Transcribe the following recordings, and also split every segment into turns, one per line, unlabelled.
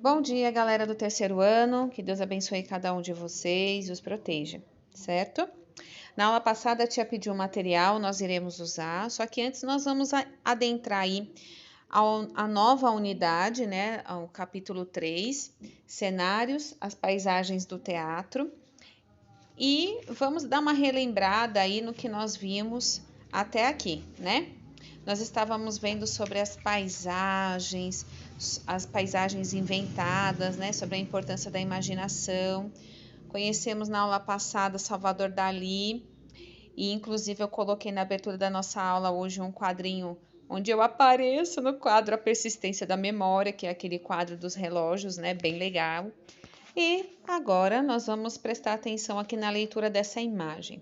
Bom dia, galera do terceiro ano. Que Deus abençoe cada um de vocês e os proteja, certo? Na aula passada, a tia pediu um material, nós iremos usar, só que antes nós vamos adentrar aí a nova unidade, né? O capítulo 3, cenários, as paisagens do teatro. E vamos dar uma relembrada aí no que nós vimos até aqui, né? Nós estávamos vendo sobre as paisagens inventadas, né? Sobre a importância da imaginação. Conhecemos na aula passada Salvador Dalí, e inclusive eu coloquei na abertura da nossa aula hoje um quadrinho onde eu apareço no quadro A Persistência da Memória, que é aquele quadro dos relógios, né? Bem legal. E agora nós vamos prestar atenção aqui na leitura dessa imagem.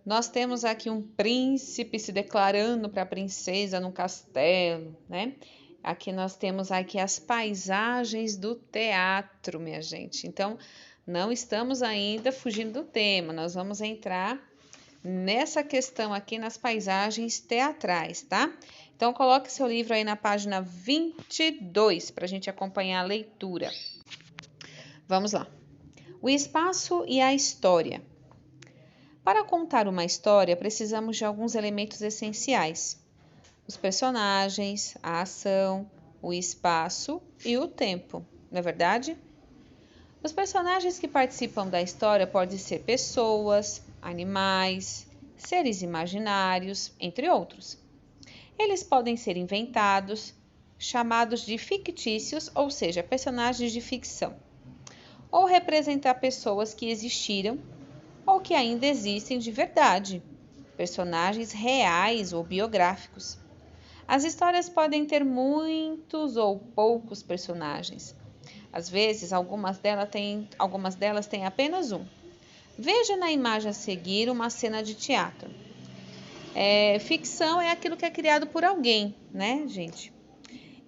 Nós temos aqui um príncipe se declarando para a princesa no castelo, né? Aqui nós temos aqui as paisagens do teatro, minha gente. Então, não estamos ainda fugindo do tema, nós vamos entrar nessa questão aqui nas paisagens teatrais, tá? Então, coloque seu livro aí na página 22 para a gente acompanhar a leitura. Vamos lá. O espaço e a história. Para contar uma história, precisamos de alguns elementos essenciais: os personagens, a ação, o espaço e o tempo, não é verdade? Os personagens que participam da história podem ser pessoas, animais, seres imaginários, entre outros. Eles podem ser inventados, chamados de fictícios, ou seja, personagens de ficção, ou representar pessoas que existiram ou que ainda existem de verdade, personagens reais ou biográficos. As histórias podem ter muitos ou poucos personagens. Às vezes, algumas delas têm apenas um. Veja na imagem a seguir uma cena de teatro. Ficção é aquilo que é criado por alguém, né, gente?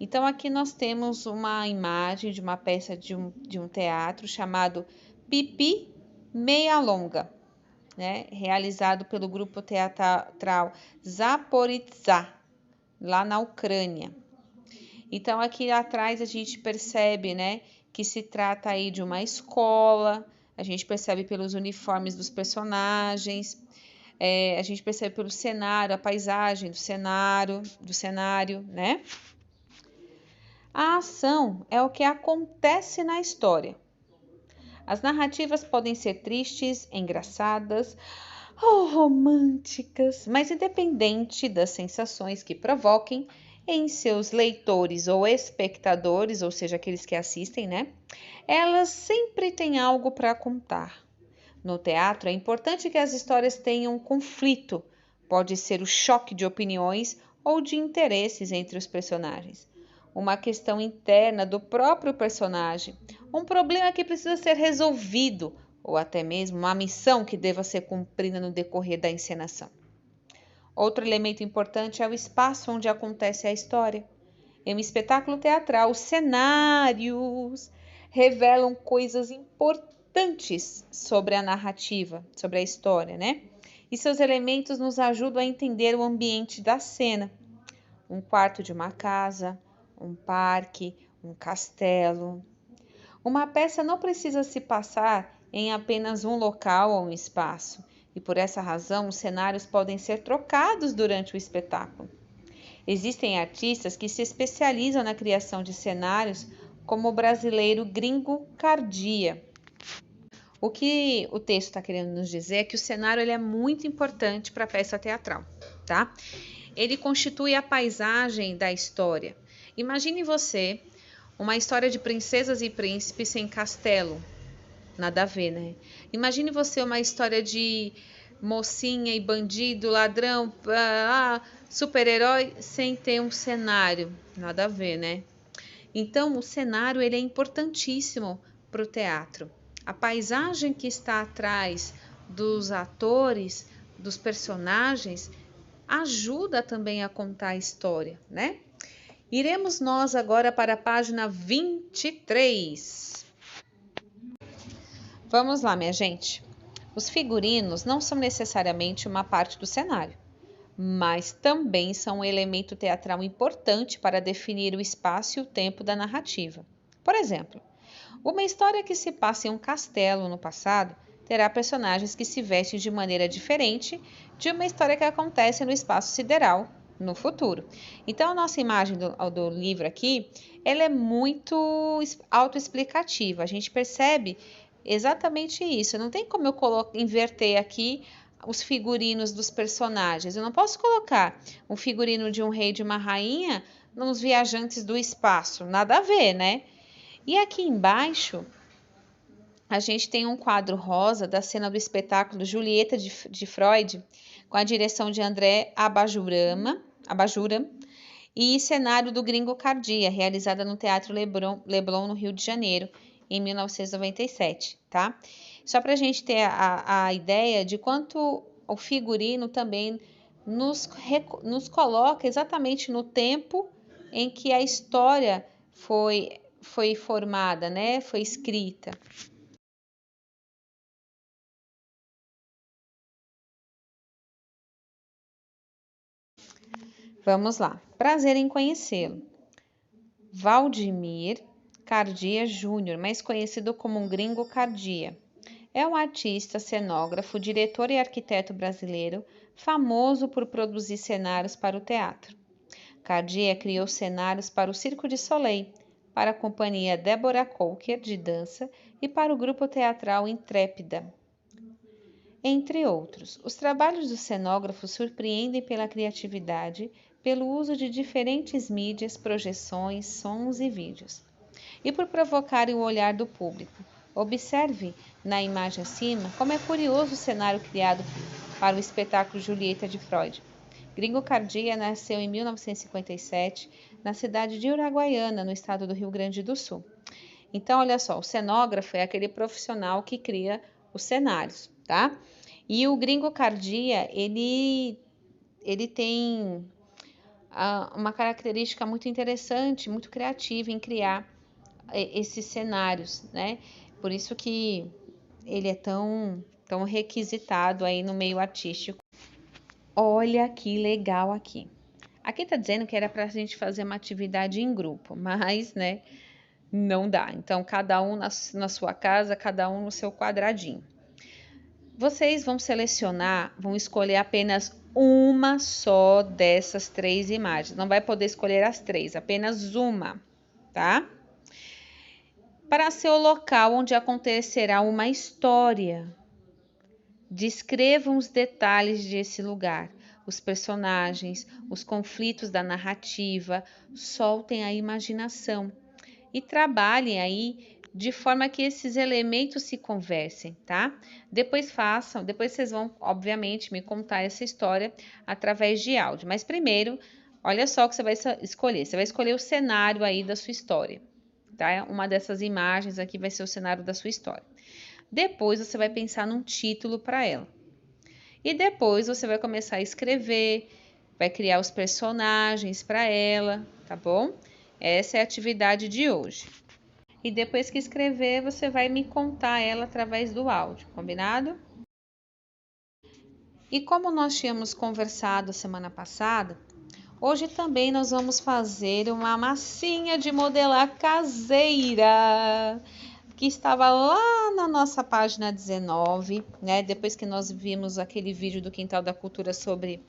Então, aqui nós temos uma imagem de uma peça de um teatro chamado Pipi Meia Longa, né? Realizado pelo grupo teatral Zaporizhzhia, lá na Ucrânia. Então, aqui atrás a gente percebe, né, que se trata aí de uma escola, a gente percebe pelos uniformes dos personagens, a gente percebe pelo cenário, a paisagem do cenário, né? A ação é o que acontece na história. As narrativas podem ser tristes, engraçadas ou românticas, mas independente das sensações que provoquem em seus leitores ou espectadores, ou seja, aqueles que assistem, né? Elas sempre têm algo para contar. No teatro, é importante que as histórias tenham conflito. Pode ser o choque de opiniões ou de interesses entre os personagens. Uma questão interna do próprio personagem, um problema que precisa ser resolvido, ou até mesmo uma missão que deva ser cumprida no decorrer da encenação. Outro elemento importante é o espaço onde acontece a história. Em um espetáculo teatral, os cenários revelam coisas importantes sobre a narrativa, sobre a história, né? E seus elementos nos ajudam a entender o ambiente da cena. Um quarto de uma casa, um parque, um castelo. Uma peça não precisa se passar em apenas um local ou um espaço, e por essa razão os cenários podem ser trocados durante o espetáculo. Existem artistas que se especializam na criação de cenários, como o brasileiro Gringo Cardia. O que o texto está querendo nos dizer é que o cenário ele é muito importante para a peça teatral, tá? Ele constitui a paisagem da história. Imagine você uma história de princesas e príncipes sem castelo. Nada a ver, né? Imagine você uma história de mocinha e bandido, ladrão, super-herói sem ter um cenário. Nada a ver, né? Então, o cenário ele é importantíssimo para o teatro. A paisagem que está atrás dos atores, dos personagens, ajuda também a contar a história, né? Iremos nós agora para a página 23. Vamos lá, minha gente. Os figurinos não são necessariamente uma parte do cenário, mas também são um elemento teatral importante para definir o espaço e o tempo da narrativa. Por exemplo, uma história que se passa em um castelo no passado terá personagens que se vestem de maneira diferente de uma história que acontece no espaço sideral no futuro. Então, a nossa imagem do livro aqui, ela é muito autoexplicativa. A gente percebe exatamente isso. Não tem como eu inverter aqui os figurinos dos personagens. Eu não posso colocar um figurino de um rei e de uma rainha nos viajantes do espaço. Nada a ver, né? E aqui embaixo, a gente tem um quadro rosa da cena do espetáculo Julieta de Freud, com a direção de André Abajuram, e cenário do Gringo Cardia, realizada no Teatro Leblon, no Rio de Janeiro, em 1997, tá? Só para a gente ter a ideia de quanto o figurino também nos coloca exatamente no tempo em que a história foi formada, né? Foi escrita. Vamos lá. Prazer em conhecê-lo. Valdemir Cardia Júnior, mais conhecido como um Gringo Cardia. É um artista, cenógrafo, diretor e arquiteto brasileiro, famoso por produzir cenários para o teatro. Cardia criou cenários para o Circo de Soleil, para a companhia Débora Coker, de dança, e para o grupo teatral Intrépida, entre outros. Os trabalhos do cenógrafo surpreendem pela criatividade, pelo uso de diferentes mídias, projeções, sons e vídeos, e por provocarem o olhar do público. Observe na imagem acima como é curioso o cenário criado para o espetáculo Julieta de Freud. Gringo Cardia nasceu em 1957 na cidade de Uruguaiana, no estado do Rio Grande do Sul. Então, olha só, o cenógrafo é aquele profissional que cria os cenários, tá? E o Gringo Cardia, ele tem uma característica muito interessante, muito criativa em criar esses cenários, né? Por isso que ele é tão requisitado aí no meio artístico. Olha que legal aqui. Aqui tá dizendo que era para a gente fazer uma atividade em grupo, mas, né, não dá. Então, cada um na sua casa, cada um no seu quadradinho. Vocês vão selecionar, vão escolher apenas uma só dessas 3 imagens. Não vai poder escolher as 3, apenas uma, tá? Para ser o local onde acontecerá uma história. Descrevam os detalhes desse lugar, os personagens, os conflitos da narrativa, soltem a imaginação e trabalhem aí de forma que esses elementos se conversem, tá? Depois vocês vão, obviamente, me contar essa história através de áudio. Mas primeiro, olha só o que você vai escolher. Você vai escolher o cenário aí da sua história, tá? Uma dessas imagens aqui vai ser o cenário da sua história. Depois você vai pensar num título para ela. E depois você vai começar a escrever, vai criar os personagens para ela, tá bom? Essa é a atividade de hoje. E depois que escrever, você vai me contar ela através do áudio, combinado? E como nós tínhamos conversado semana passada, hoje também nós vamos fazer uma massinha de modelar caseira, que estava lá na nossa página 19, né? Depois que nós vimos aquele vídeo do Quintal da Cultura sobre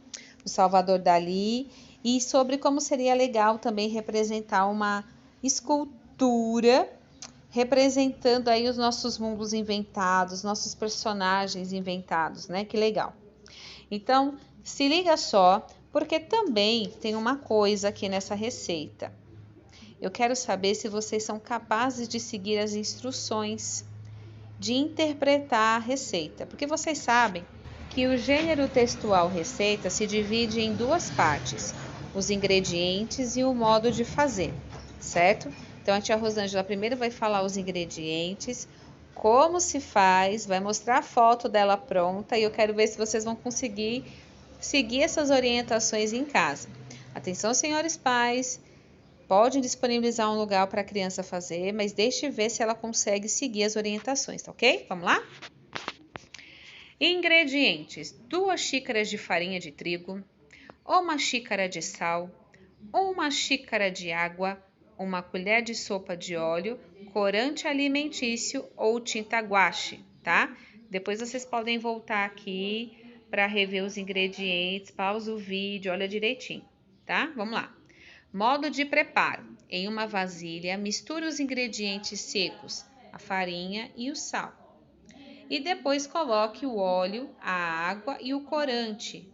o Salvador Dalí e sobre como seria legal também representar uma escultura representando aí os nossos mundos inventados, nossos personagens inventados, né? Que legal. Então, se liga só, porque também tem uma coisa aqui nessa receita. Eu quero saber se vocês são capazes de seguir as instruções, de interpretar a receita, porque vocês sabem que o gênero textual receita se divide em 2 partes, os ingredientes e o modo de fazer, certo? Então, a tia Rosângela primeiro vai falar os ingredientes, como se faz, vai mostrar a foto dela pronta e eu quero ver se vocês vão conseguir seguir essas orientações em casa. Atenção, senhores pais! Pode disponibilizar um lugar para a criança fazer, mas deixe ver se ela consegue seguir as orientações, tá ok? Vamos lá? Ingredientes: 2 xícaras de farinha de trigo, 1 xícara de sal, 1 xícara de água, uma colher de sopa de óleo, corante alimentício ou tinta guache, tá? Depois vocês podem voltar aqui para rever os ingredientes, pausa o vídeo, olha direitinho, tá? Vamos lá. Modo de preparo. Em uma vasilha, misture os ingredientes secos, a farinha e o sal. E depois coloque o óleo, a água e o corante.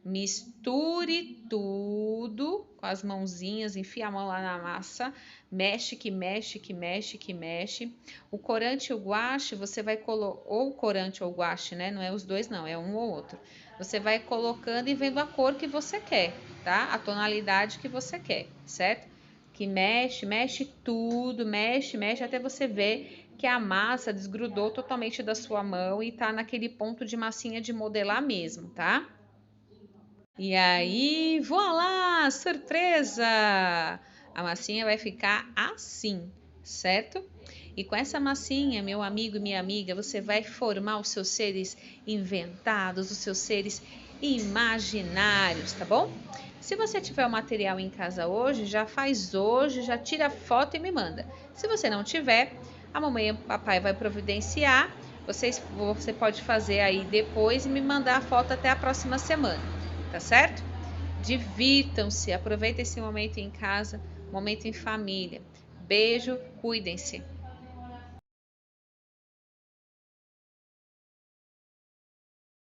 Misture tudo com as mãozinhas, enfia a mão lá na massa, mexe que mexe, que mexe, que mexe. O corante e o guache, você vai colocar, ou corante ou guache, né? Não é os dois não, é um ou outro. Você vai colocando e vendo a cor que você quer, tá? A tonalidade que você quer, certo? Que mexe, mexe tudo, mexe, mexe até você ver que a massa desgrudou totalmente da sua mão e tá naquele ponto de massinha de modelar mesmo, tá? E aí, voilá, surpresa! A massinha vai ficar assim, certo? E com essa massinha, meu amigo e minha amiga, você vai formar os seus seres inventados, os seus seres imaginários, tá bom? Se você tiver o material em casa hoje, já faz hoje, já tira foto e me manda. Se você não tiver, a mamãe e o papai vai providenciar. Você pode fazer aí depois e me mandar a foto até a próxima semana, tá certo? Divirtam-se, aproveitem esse momento em casa, momento em família. Beijo, cuidem-se.